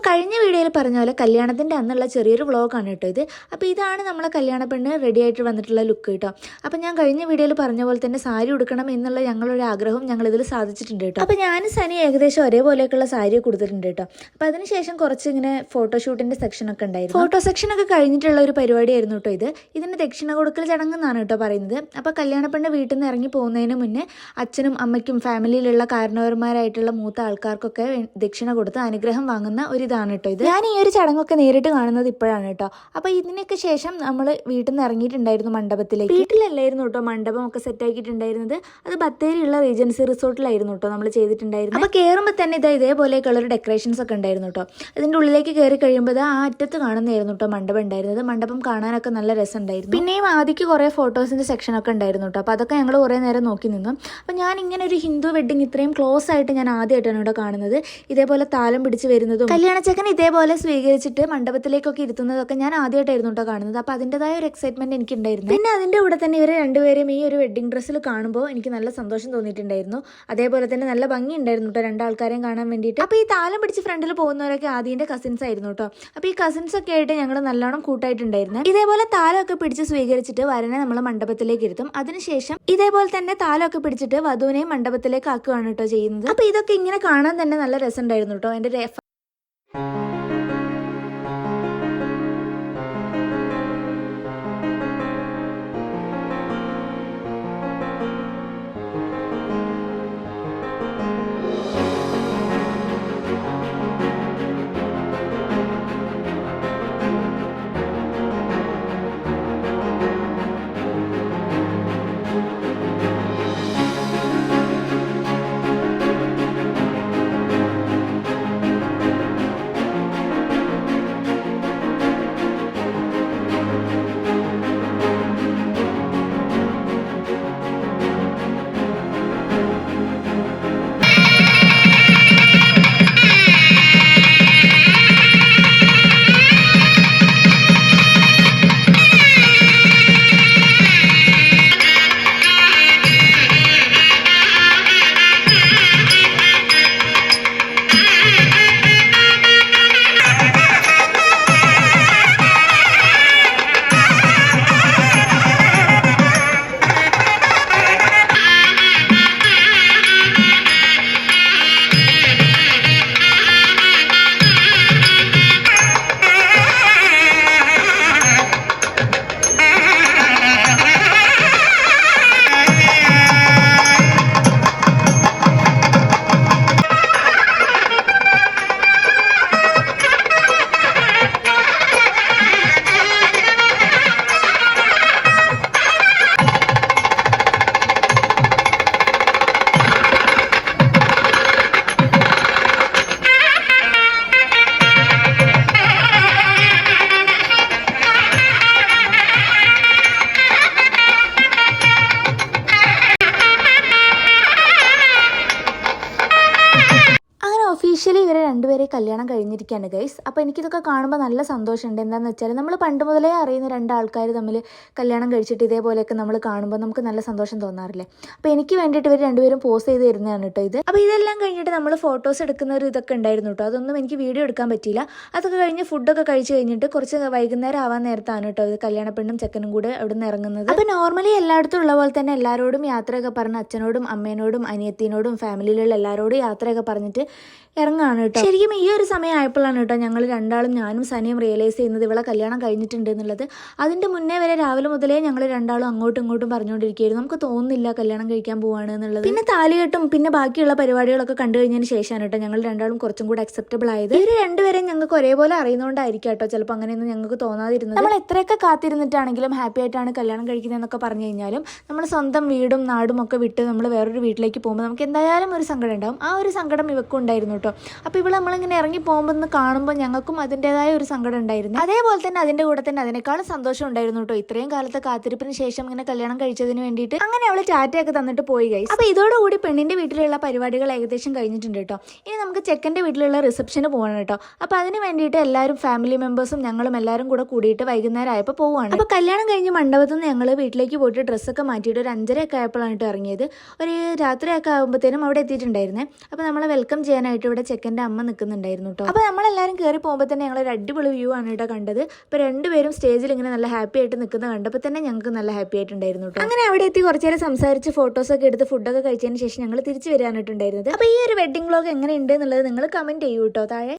കഴിഞ്ഞ വീഡിയോയിൽ പറഞ്ഞ പോലെ കല്യാണത്തിൻ്റെ അന്നുള്ള ചെറിയൊരു വ്ളോഗാണ് കേട്ടോ ഇത്. അപ്പോൾ ഇതാണ് നമ്മളെ കല്യാണ പെണ്ണ് റെഡി ആയിട്ട് വന്നിട്ടുള്ള ലുക്ക് കേട്ടോ. അപ്പോൾ ഞാൻ കഴിഞ്ഞ വീഡിയോയിൽ പറഞ്ഞ പോലെ തന്നെ സാരി ഉടുക്കണം എന്നുള്ള ഞങ്ങളൊരു ആഗ്രഹം ഞങ്ങളിതിൽ സാധിച്ചിട്ടുണ്ട് കേട്ടോ. അപ്പോൾ ഞാനും സനി ഏകദേശം ഒരേപോലെയൊക്കെയുള്ള സാരി കൊടുത്തിട്ടുണ്ട് കേട്ടോ. അപ്പോൾ അതിനുശേഷം കുറച്ച് ഇങ്ങനെ ഫോട്ടോഷൂട്ടിൻ്റെ സെക്ഷനൊക്കെ ഉണ്ടായിരുന്നു. ഫോട്ടോ സെക്ഷനൊക്കെ കഴിഞ്ഞിട്ടുള്ള ഒരു പരിപാടിയായിരുന്നു കേട്ടോ ഇത്. ഇതിൻ്റെ ദക്ഷിണ കൊടുക്കൽ ചടങ്ങെന്നാണ് കേട്ടോ പറയുന്നത്. അപ്പോൾ കല്യാണ പെണ്ണ് വീട്ടിൽ നിന്ന് ഇറങ്ങി പോകുന്നതിന് മുന്നേ അച്ഛനും അമ്മയ്ക്കും ഫാമിലിയിലുള്ള കാരണവന്മാരായിട്ടുള്ള മൂത്ത ആൾക്കാർക്കൊക്കെ ദക്ഷിണ കൊടുത്ത് അനുഗ്രഹം വാങ്ങുന്ന ഒരു ഇതാണ് കേട്ടോ ഇത്. ഞാൻ ഈ ഒരു ചടങ്ങൊക്കെ നേരിട്ട് കാണുന്നത് ഇപ്പോഴാണ് കേട്ടോ. അപ്പോൾ ഇതിനൊക്കെ ശേഷം നമ്മൾ വീട്ടിൽ നിന്ന് ഇറങ്ങിയിട്ടുണ്ടായിരുന്നു മണ്ഡപത്തിലേക്ക്. വീട്ടിലല്ലായിരുന്നു കേട്ടോ മണ്ഡപം ഒക്കെ സെറ്റ് ആക്കിയിട്ടുണ്ടായിരുന്നത്. അത് ബത്തേരിയുള്ള റീജൻസി റിസോർട്ടിലായിരുന്നു കേട്ടോ നമ്മൾ ചെയ്തിട്ടുണ്ടായിരുന്നു. അപ്പോൾ കയറുമ്പോൾ തന്നെ ഇതേപോലെയൊക്കെയുള്ള ഒരു ഡെക്കറേഷൻസ് ഒക്കെ ഉണ്ടായിരുന്നു കേട്ടോ. അതിൻ്റെ ഉള്ളിലേക്ക് കയറി കഴിയുമ്പോൾ ആ അറ്റത്ത് കാണുന്നതായിരുന്നു കേട്ടോ മണ്ഡപം ഉണ്ടായിരുന്നത്. മണ്ഡപം കാണാനൊക്കെ നല്ല രസമുണ്ടായിരുന്നു. പിന്നെയും ആദ്യക്ക് കുറേ ഫോട്ടോസിൻ്റെ സെക്ഷനൊക്കെ ഉണ്ടായിരുന്നു കേട്ടോ. അപ്പോൾ അതൊക്കെ ഞങ്ങൾ കുറേ നേരം നോക്കി നിന്നു. അപ്പോൾ ഞാൻ ഇങ്ങനെ ഒരു ഹിന്ദു വെഡ്ഡിങ് ഇത്രയും ക്ലോസ് ആയിട്ട് ഞാൻ ആദ്യമായിട്ടാണ് ഇവിടെ കാണുന്നത്. ഇതേപോലെ താലം പിടിച്ച് വരുന്നതും കല്യാണച്ചക്കൻ ഇതേപോലെ സ്വീകരിച്ചിട്ട് മണ്ഡപത്തിലേക്കൊക്കെ ഇരുത്തുന്നതൊക്കെ ഞാൻ ആദ്യമായിട്ടായിരുന്നു കേട്ടോ കാണുന്നത്. അപ്പോൾ അതിൻ്റെതായ ഒരു എക്സൈറ്റ്മെന്റ് എനിക്കുണ്ടായിരുന്നു. പിന്നെ അതിൻ്റെ കൂടെ തന്നെ ഇവരെ രണ്ടുപേരും ഈ ഒരു വെഡ്ഡിംഗ് ഡ്രസ്സിൽ കാണുമ്പോൾ എനിക്ക് നല്ല സന്തോഷം തോന്നിയിട്ടുണ്ടായിരുന്നു. അതേപോലെ തന്നെ നല്ല ഭംഗി ഉണ്ടായിരുന്നു കേട്ടോ രണ്ടാൾക്കാരെയും കാണാൻ വേണ്ടിയിട്ട്. അപ്പോൾ ഈ താലം പിടിച്ച് ഫ്രണ്ടിൽ പോകുന്നവരൊക്കെ ആദ്യൻ്റെ കസിൻസ് ആയിരുന്നു കേട്ടോ. അപ്പോൾ ഈ കസിൻസ് ഒക്കെ ആയിട്ട് ഞങ്ങൾ നല്ലോണം കൂട്ടായിട്ടുണ്ടായിരുന്നു. ഇതേപോലെ താലമൊക്കെ പിടിച്ച് സ്വീകരിച്ചിട്ട് വരനെ നമ്മൾ മണ്ഡപത്തിലേക്ക് ഇരുത്തും. അതിനുശേഷം ഇതേപോലെ തന്നെ താലമൊക്കെ പിടിച്ചിട്ട് വധുവിനെയും മണ്ഡപത്തിലേക്ക് ആക്കുകയാണ് കേട്ടോ ചെയ്യുന്നത്. അപ്പോൾ ഇതൊക്കെ ഇങ്ങനെ കാണാൻ തന്നെ നല്ല രസമുണ്ടായിരുന്നു കേട്ടോ. എൻ്റെ ഒഫീഷ്യലി ഇവരെ രണ്ടുപേരെ കല്യാണം കഴിഞ്ഞിരിക്കുകയാണ് ഗൈസ്. അപ്പോൾ എനിക്കിതൊക്കെ കാണുമ്പോൾ നല്ല സന്തോഷമുണ്ട്. എന്താണെന്ന് വെച്ചാൽ നമ്മൾ പണ്ട് മുതലേ അറിയുന്ന രണ്ടാൾക്കാർ തമ്മിൽ കല്യാണം കഴിച്ചിട്ട് ഇതേപോലെയൊക്കെ നമ്മൾ കാണുമ്പോൾ നമുക്ക് നല്ല സന്തോഷം തോന്നാറില്ലേ. അപ്പോൾ എനിക്ക് വേണ്ടിയിട്ട് ഇവർ രണ്ടുപേരും പോസ്റ്റ് ചെയ്ത് തരുന്നതാണ് കേട്ടോ ഇത്. അപ്പോൾ ഇതെല്ലാം കഴിഞ്ഞിട്ട് നമ്മൾ ഫോട്ടോസ് എടുക്കുന്ന ഒരു ഇതൊക്കെ ഉണ്ടായിരുന്നു കേട്ടോ. അതൊന്നും എനിക്ക് വീഡിയോ എടുക്കാൻ പറ്റിയില്ല. അതൊക്കെ കഴിഞ്ഞ് ഫുഡൊക്കെ കഴിച്ച് കഴിഞ്ഞിട്ട് കുറച്ച് വൈകുന്നേരം ആവാൻ നേരത്താണ് കേട്ടോ ഇത് കല്യാണ പെണ്ണും ചെക്കനും കൂടെ അവിടെ നിന്ന് ഇറങ്ങുന്നത്. അപ്പോൾ നോർമലി എല്ലായിടത്തും ഉള്ള പോലെ തന്നെ എല്ലാവരോടും യാത്രയൊക്കെ പറഞ്ഞ് അച്ഛനോടും അമ്മേനോടും അനിയത്തിനോടും ഫാമിലിയിലുള്ള എല്ലാവരോടും യാത്രയൊക്കെ പറഞ്ഞിട്ട് ഇറങ്ങാണ് കേട്ടോ. ശരിക്കും ഈ ഒരു സമയം ആയപ്പോഴാണ് കേട്ടോ ഞങ്ങൾ രണ്ടാളും ഞാനും സനിയും റിയലൈസ് ചെയ്യുന്നത് ഇവളെ കല്യാണം കഴിഞ്ഞിട്ടുണ്ട് എന്നുള്ളത്. അതിൻ്റെ മുന്നേ വരെ രാവിലെ മുതലേ ഞങ്ങൾ രണ്ടാളും അങ്ങോട്ടും ഇങ്ങോട്ടും പറഞ്ഞുകൊണ്ടിരിക്കുകയായിരുന്നു. നമുക്ക് തോന്നുന്നില്ല കല്യാണം കഴിക്കാൻ പോവാണ് എന്നുള്ളത്. പിന്നെ താലികെട്ടും പിന്നെ ബാക്കിയുള്ള പരിപാടികളൊക്കെ കണ്ടു കഴിഞ്ഞതിന് ശേഷമാണ് കേട്ടോ ഞങ്ങൾ രണ്ടാളും കുറച്ചും കൂടെ അക്സെപ്റ്റബിൾ ആയത്. ഇവർ രണ്ടുപേരെയും ഞങ്ങൾക്ക് ഒരേപോലെ അറിയുന്നതുകൊണ്ടായിരിക്കും കേട്ടോ ചിലപ്പോൾ അങ്ങനെയൊന്നും ഞങ്ങൾക്ക് തോന്നാതിരുന്നത്. നമ്മൾ എത്രയൊക്കെ കാത്തിരുന്നിട്ടാണെങ്കിലും ഹാപ്പി ആയിട്ടാണ് കല്യാണം കഴിക്കുന്നതെന്നൊക്കെ പറഞ്ഞു കഴിഞ്ഞാലും നമ്മൾ സ്വന്തം വീടും നാടും ഒക്കെ വിട്ട് നമ്മൾ വേറൊരു വീട്ടിലേക്ക് പോകുമ്പോൾ നമുക്ക് എന്തായാലും ഒരു സങ്കടം ഉണ്ടാവും. ആ ഒരു സങ്കടം ഇവക്കും ഉണ്ടായിരുന്നു കേട്ടോ. അപ്പോൾ ഇവിടെ നമ്മളിങ്ങനെ ഇറങ്ങി പോകുമ്പോൾ കാണുമ്പോൾ ഞങ്ങൾക്കും അതിൻ്റെതായ ഒരു സങ്കടം ഉണ്ടായിരുന്നു. അതേപോലെ തന്നെ അതിൻ്റെ കൂടെ തന്നെ അതിനേക്കാളും സന്തോഷം ഉണ്ടായിരുന്നു കേട്ടോ. ഇത്രയും കാലത്തെ കാത്തിരിപ്പിന് ശേഷം ഇങ്ങനെ കല്യാണം കഴിച്ചതിന് വേണ്ടിയിട്ട് അങ്ങനെ അവൾ ടാറ്റയൊക്കെ തന്നിട്ട് പോയി ഗൈസ്. അപ്പോൾ ഇതോടുകൂടി പെണ്ണിൻ്റെ വീട്ടിലുള്ള പരിപാടികൾ ഏകദേശം കഴിഞ്ഞിട്ടുണ്ട് കേട്ടോ. ഇനി നമുക്ക് ചെക്കൻ്റെ വീട്ടിലുള്ള റിസപ്ഷന് പോകണം കേട്ടോ. അപ്പോൾ അതിന് വേണ്ടിയിട്ട് എല്ലാവരും ഫാമിലി മെമ്പേഴ്സും ഞങ്ങളും എല്ലാവരും കൂടെ കൂടിയിട്ട് വൈകുന്നേരം ആയപ്പോൾ പോവുകയാണ്. അപ്പോൾ കല്യാണം കഴിഞ്ഞ് മണ്ഡപത്തിൽ നിന്ന് ഞങ്ങൾ വീട്ടിലേക്ക് പോയിട്ട് ഡ്രസ്സൊക്കെ മാറ്റിയിട്ട് ഒരു 5:30 ആയപ്പോഴാണ് കേട്ടോ ഇറങ്ങിയത്. ഒരു രാത്രിയൊക്കെ ആകുമ്പോഴത്തേനും അവിടെ എത്തിയിട്ടുണ്ടായിരുന്നേ. അപ്പോൾ നമ്മളെ വെൽക്കം ചെയ്യാനായിട്ട് ഇവിടെ ചെക്കൻ്റെ അമ്മ നിൽക്കുന്നുണ്ടായിരുന്നു. ഉണ്ടായിരുന്നു കേട്ടോ. അപ്പോൾ നമ്മളെല്ലാവരും കയറി പോകുമ്പോൾ തന്നെ ഞങ്ങളൊരു അടിപൊളി വ്യൂ ആണ് കേട്ടോ കണ്ടത്. അപ്പോൾ രണ്ടുപേരും സ്റ്റേജിൽ ഇങ്ങനെ നല്ല ഹാപ്പി ആയിട്ട് നിൽക്കുന്ന കണ്ടപ്പോൾ തന്നെ ഞങ്ങൾക്ക് നല്ല ഹാപ്പി ആയിട്ടുണ്ടായിരുന്നു കേട്ടോ. അങ്ങനെ അവിടെ എത്തി കുറച്ച് നേരം സംസാരിച്ച് ഫോട്ടോസൊക്കെ എടുത്ത് ഫുഡൊക്കെ കഴിച്ചതിന് ശേഷം ഞങ്ങൾ തിരിച്ച് വരാനായിട്ടുണ്ടായിരുന്നത്. അപ്പോൾ ഈ ഒരു വെഡിങ് വ്ലോഗ് എങ്ങനെയുണ്ട് എന്നുള്ളത് നിങ്ങൾ കമൻറ്റ് ചെയ്യൂ കേട്ടോ താഴെ.